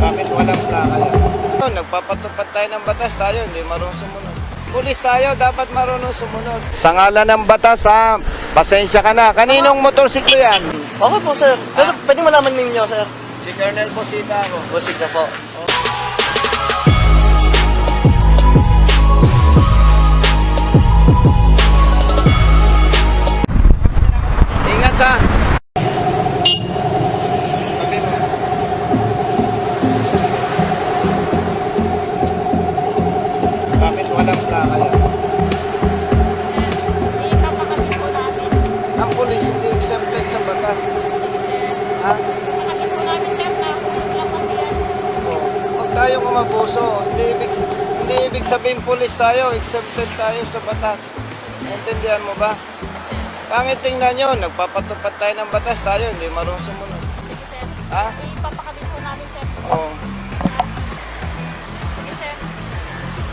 Bakit walang plaka yan? Nagpapatupad tayo ng batas, tayo hindi marunong sumunod. Pulis tayo, dapat marunong sumunod. Sa ngalan ng batas ha, pasensya ka na. Kaninong motorsiklo yan? Okay po, sir. Pero pwede malaman ninyo, sir. Si Colonel Bosita ako. O, sige po. Ingat ha. Sabi mo. Bakit walang plaka yan? Ipapakabit po namin. Ang pulis hindi exempted sa batas. Ha? Pakabit po namin, sir, na kung lang kasi yan. Oh. Huwag tayong umabuso. Hindi ibig sabihin pulis tayo, exempted tayo sa batas. Naintindihan mo ba? Pangit tingnan nyo, nagpapatupad tayo ng batas, tayo hindi marunong sumunod. Sige, sir. Ha? Ipapakabit po namin, sir. Oo. Sige, sir.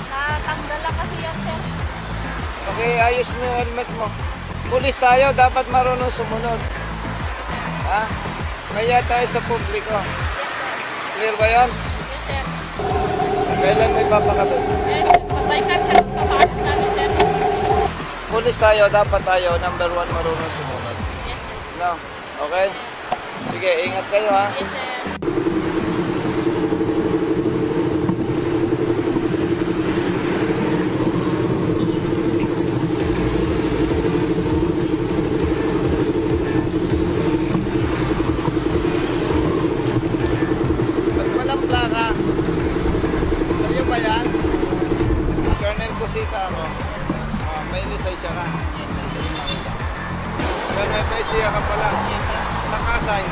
Natanggal lang kasi yan, sir. Okay, ayos mo yung helmet mo. Pulis tayo, dapat marunong sumunod. Ha? Kaya tayo sa publiko. Yes, sir. Clear ba yan? Yes, sir. Kailan may papakabit? Yes, sir. Pabalikan, sir. Papaalis namin, sir. Pulis tayo, dapat tayo, number one, marunong sumunod. Yes, sir. No? Okay? Sige, ingat kayo ha. Yes, sir. Ba't walang plaka? Sa'yo ba yan? Colonel Busita ako. May lisensya ka. Colonel Busita ka pala. Nakasay.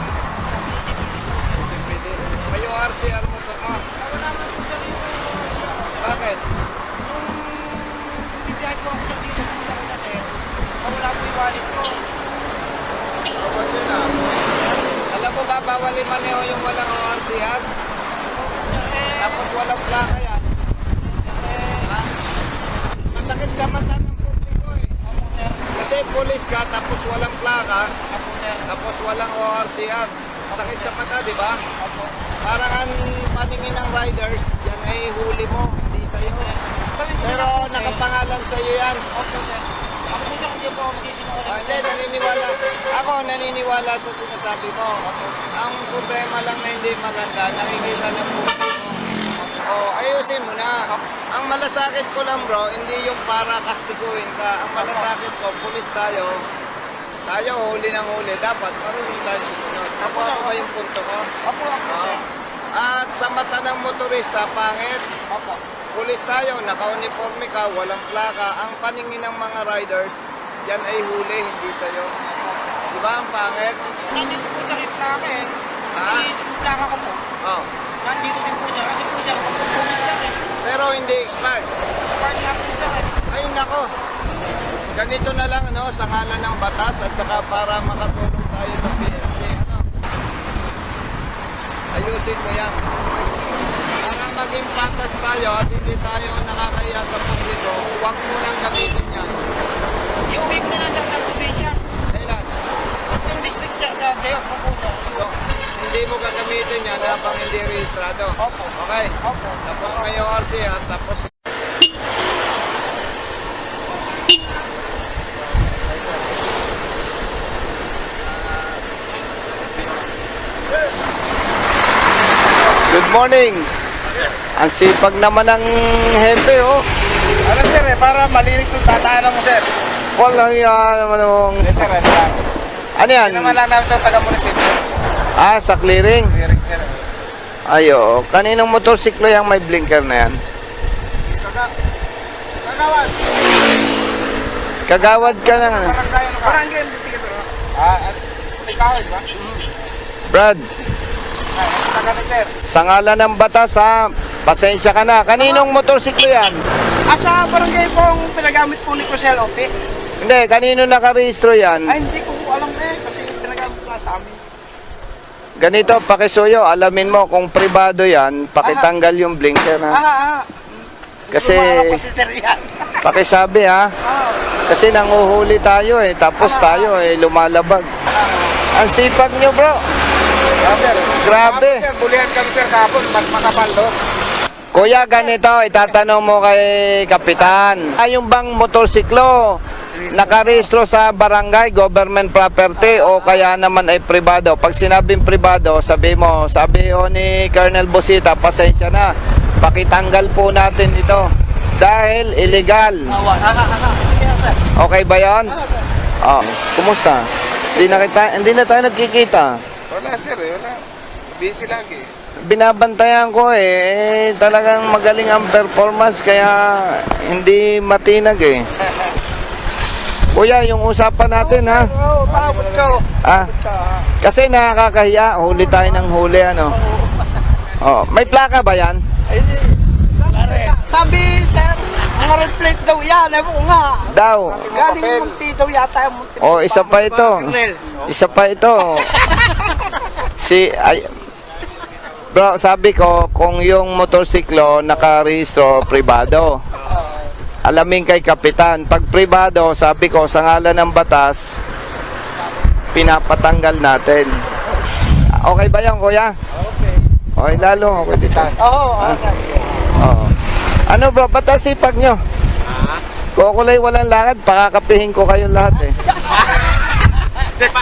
CPD. May ORCR motor mo. Wala naman po, sir, yung Bakit? bibiyay po ako, sir, dito po sir. Wala po yung wallet ko. Bawal yun na. Alam mo ba, bawal maneho yung walang ORCR? Tapos walang plaka yan. Ha? Masakit sa mata ng publiko eh. Kasi pulis ka, tapos walang plaka, Apo, sir. tapos walang ORCR. Sakit sa mata, di ba? Apo. Parang ang paningin ng riders, yan ay huli mo, hindi sa'yo. Pero nakapangalan sa'yo yan. Opo, sir. Ako po, sir, hindi po ako magsisinungaling. Hindi, naniniwala. Ako naniniwala sa sinasabi mo. Ang problema lang na hindi maganda, nakikita ng publiko. Oh, ayusin mo na. Ang malasakit ko lang bro, hindi yung para kastiguin ka. Ang malasakit ko, pulis tayo. Tayo huli ng huli. Dapat marunong tayo sumunod. Nakuha mo ba yung punto ko? Opo, ako, Oo. sir. At sa mata ng motorista, pangit. Opo. Pulis tayo, naka-uniforme ka, walang plaka. Ang paningin ng mga riders, yan ay huli, hindi sa'yo. Di ba ang pangit? Nandito po, sir, yung plaka eh. Ha? Kasi yung plaka ko po, Oh. nandito din po, sir. Kasi po, sir, ako po, sir, eh. Pero hindi expired. Spark nga po, sir, eh. Ay nako. Ganito na lang ano, sa ngalan ng batas at saka para makatulong tayo sa PNP. Ano? Ayusin mo yan. Para maging patas tayo at hindi tayo nakakaya sa publiko, huwag mo nang gamitin yan. Iuwi ko na lang, sir, sa probinsya. Kailan? Yung district, sir, sa day of po, sir. So, hindi mo gagamitin yan habang hindi rehistrado. Opo. Okay? Opo. Tapos may ORCR, tapos Good morning. Ang sipag naman ng hepe, oh. Ano, sir, eh, para malinis yung tataanan mo, sir. Walang yan naman yung... Sir, ano lang. Ano yan? Hindi naman lang namin ito taga-munisipyo. Ah, sa clearing? Clearing, sir. Ayo, kaninong motorsiklo yung may blinker na yan? Kagawad. Kagawad ka na nga. Barangay, ano ka? Barangay investigator. At ikaw, di ba? Brad, Ay, taga ni sir. sa ngalan ng batas ha, pasensya ka na. Kaninong motorsiklo yan? Sa barangay po ang pinagamit po ni Crucel Ope. Hindi, kanino nakarehistro yan? Ay, hindi ko po alam eh, kasi pinagamit ko sa amin. Ganito, pakisuyo, alamin mo kung privado yan, pakitanggal yung blinker ha. Kasi- Hindi ko maalam kasi sir yan. Pakisabi ha. Kasi nanguhuli tayo eh, tapos tayo eh lumalabag. Ang sipag nyo bro. Sir. Grabe. Sir, bulihan kami sir kahapon. Mas makapal doon. Kuya, ganito, itatanong mo kay Kapitan. Yung bang motorsiklo nakarehistro sa barangay, government property o kaya naman ay pribado? Pag sinabing pribado, sabi mo, sabi o ni Colonel Busita, pasensya na, pakitanggal po natin ito dahil illegal. Sige sir. Okay ba yan? Oh, kumusta? Hindi na tayo nagkikita. Wala sir, wala. Busy lagi. Binabantayan ko talagang magaling ang performance kaya hindi matinag Kuya, yung usapan natin ha. Oo, paabot ka. Ah, kasi nakakahiya, huli tayo ng huli ano. Oh, may plaka ba yan? Sabi sir, mga red plate daw yan. Ewan ko nga. Daw. Galing Munti daw yata yung Munti. Oh, isa pa ito. Isa pa ito. Bro, sabi ko, kung yung motorsiklo nakarehistro pribado, alamin kay Kapitan. Pag pribado, sabi ko, sa ngalan ng batas, pinapatanggal natin. Okay ba yan, kuya? Okay. Okay, lalo. Okay, dito. Oo, okay. Oo. Ano bro, ba't ang sipag nyo? Kukulay walang lakad, pakakapihin ko kayong lahat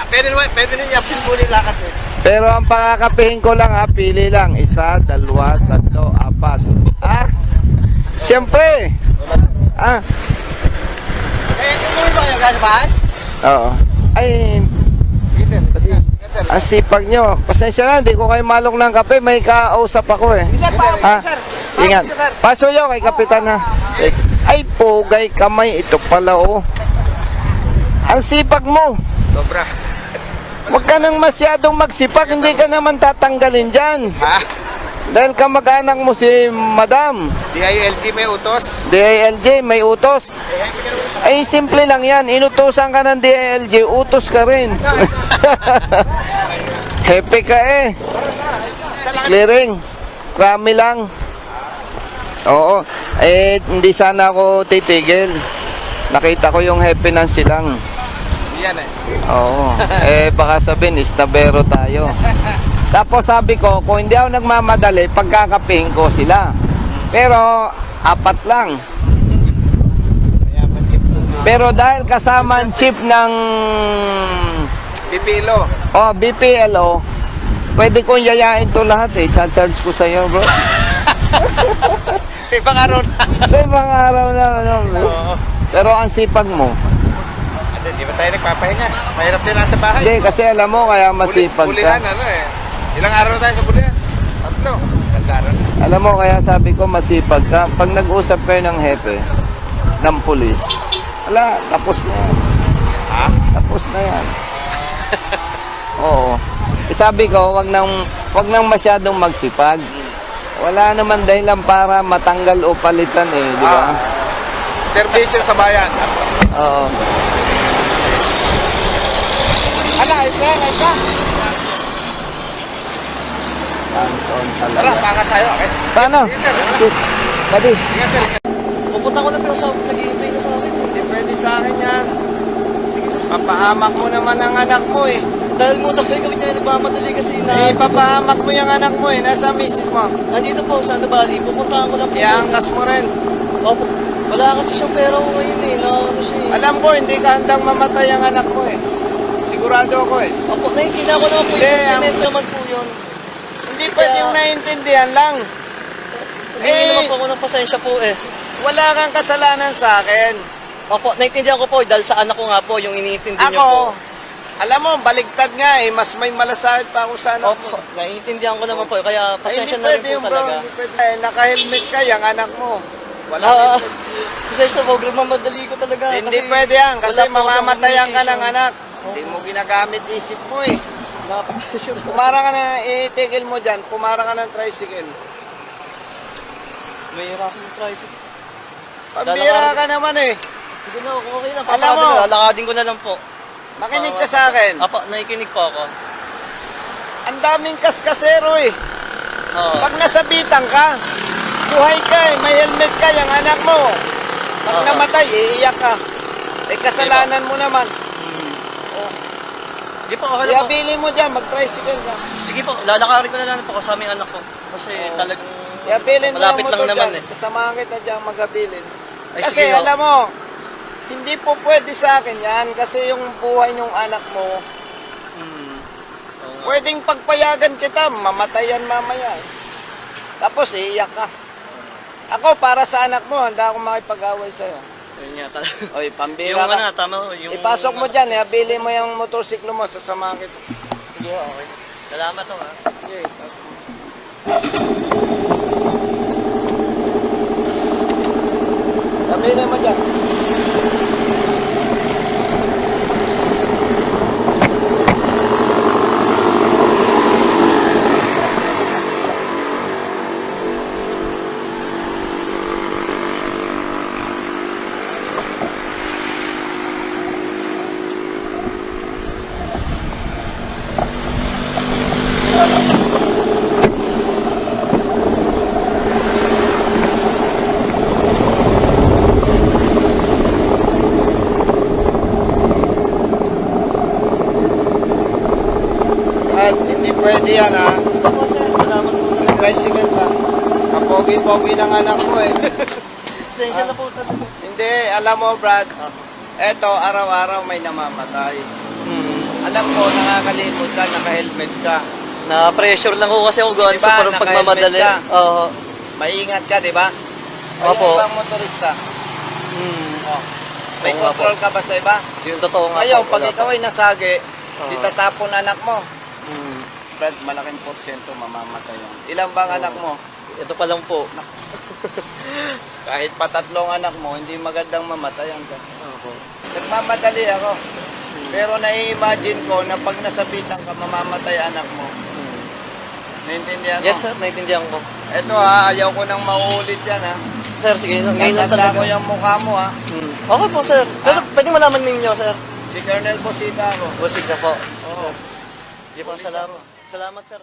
Pwede nun yung pinbuli lakad eh. Pero ang pakakapihin ko lang pili lang. 1, 2, 3, 4. Siyempre. Tuloy ba yung gano'n ba? Oo. Ay, Sige sir. ang sipag nyo. Pasensya na, hindi ko kayo malok ng kape. May kausap ako Sir, paabot Ah, ka sir. Ingat. Paabot ka, sir. Pasuyo kay Kapitan na. Ay, pugay kamay. Ito pala Ang sipag mo. Sobra. Huwag ka nang masyadong magsipag. Hindi ka naman tatanggalin dyan. Ha? Dahil kamag-anak mo si Madam. DILG may utos. DILG, may utos. Ay, simple lang yan. Inutusan ka ng DILG, utos ka rin. Happy ka Clearing. Krami lang. Oo. Hindi sana ako titigil. Nakita ko yung happy ng silang. Yan Oo. Baka sabihin, isnabero tayo. Tapos sabi ko, kung hindi ako nagmamadali, pagkakapihin ko sila. Pero, 4 lang. Pero dahil kasama ang chip ng Pipilo. BPLO, pwede kong yayain to lahat Charge ko sa iyo, bro. Sa ibang araw na. Sa ibang araw na, bro. Pero ang sipag mo. Hindi ba tayo nagpapahinga? Mahirap din nasa bahay. Hindi, kasi alam mo, kaya masipag Bulihan, ka. Ilang araw na tayo sa bulihan? 3. Nag-araw na. Alam mo, kaya sabi ko masipag ka. Pag nag-usap kayo ng hepe, ng pulis, tapos na yan. Ha? Tapos na yan. Oo. Sabi ko, wag nang masyadong magsipag. Wala naman dahilan para matanggal o palitan di ba? Servisyo sa bayan. Oo. Ayos ka. Tanton Tara, talaga. pangat tayo. Okay. Paano? Sige, sir. Buddy. Ingat, sir. Pupunta ko lang pero sa nag-iintay na sa akin. Hindi pwede sa akin yan. Papahamak mo naman ang anak mo Dahil mo tayo kami na nagmamadali kasi papahamak mo yung anak mo Nasa misis mo. Nandito po sa Bali, pupunta ko lang po. Iangkas mo rin. Opo. Wala kasi siyang pera ko ngayon na ano siya Alam ko, hindi ka handang mamatay ang anak mo Sigurado ako Opo, naiintindihan ko naman po yung Hindi, sentiment naman po yun. Hindi pwede yung naiintindihan lang. Hindi naman po ako ng pasensya po Wala kang kasalanan sa akin. Opo, naiintindihan ko po dahil sa anak ko nga po yung iniintindi niyo po. Ako, alam mo, baligtad nga mas may malasakit pa ako sa anak Opo, mo. naiintindihan ko naman po kaya pasensya Hindi na rin pwede po yung bro, talaga. hindi pwede. Naka-helmet ka, yung anak mo. Wala Pasensya po, mamadali ko talaga. Hindi kasi pwede yan, kasi wala po akong mamamatayan ka ng communication. anak. Hindi mo ginagamit isip mo Napakasure po. Pumara ka na, itigil mo dyan, pumara ka ng tricycle. May hirap yung tricycle. Pambira ka naman Sige na, okay lang. Alam mo. Lalakadin ko na lang po. Makinig ka sa akin. Apo, nakikinig po ako. Ang daming kaskasero Oo. Pag nasabitan ka, buhay ka may helmet ka, yung anak mo. Pag Oo. namatay, iiyak ka. Kasalanan mo naman. Sige po, okay lang po. Iabili mo dyan, mag-tricycle ka. Sige po, lalakarin ko na lang po kasama yung anak ko. Kasi talagang Iabilin mo malapit yung lang motor naman dyan. eh. Sasamahan kita dyan mag-abilin. Ay, Kasi sige, ho. alam mo, hindi po pwede sa akin yan kasi yung buhay ng anak mo, Hmm. Oo nga. pwedeng pagpayagan kita, mamatayan mamaya. Tapos iiyak ka. Ako, para sa anak mo, handa akong makipag-away sa'yo. Yun nga talaga. Oy, Yung pambira ka. ano, tama ho. Yung, Ipasok mo dyan, iabili mo yung motorsiklo mo, sasamahan kita. Sige ho, okay. Salamat ho ha. Sige, pasok mo. Iabili mo dyan. At hindi pwede yan ha. Ako sir, salamat po. Tricycle ka. Kapogi-pogi ng anak mo eh. Sensya na po talaga. Hindi, alam mo Brad, eto araw-araw may namamatay. Alam ko, nakakalimot ka, naka-helmet ka. Na-pressure lang ko kasi ako gawin Diba, sa parang pagmamadali. naka-helmet Oo. Maingat ka, di ba? Kaya Opo. ibang motorista, Hmm. may Oo nga po. control ka ba sa iba? Yung totoo nga Ngayon, po, pag wala ikaw po. ay nasagi, Oo. di tatapon anak mo. Hmm. Brad, malaking porsyento mamamatay yun. Ilan bang anak mo? Ito pa lang po. Kahit patatlong anak mo, hindi magandang mamatayan ka. Opo. Nagmamadali ako. Pero nai-imagine ko na pag nasabitan ka, mamamatay anak mo. Naintindihan mo? Yes sir, naintindihan ko. Ito ha, ayaw ko nang mauulit yan ha. Sir, sige, ngayon lang Tatanda talaga. ko yung mukha mo ha. Hmm. Okay po sir. Pero pwede malaman ninyo sir. Si Colonel Bosita ako. Busig na po. Oo. Sige po, salamat. Salamat sir.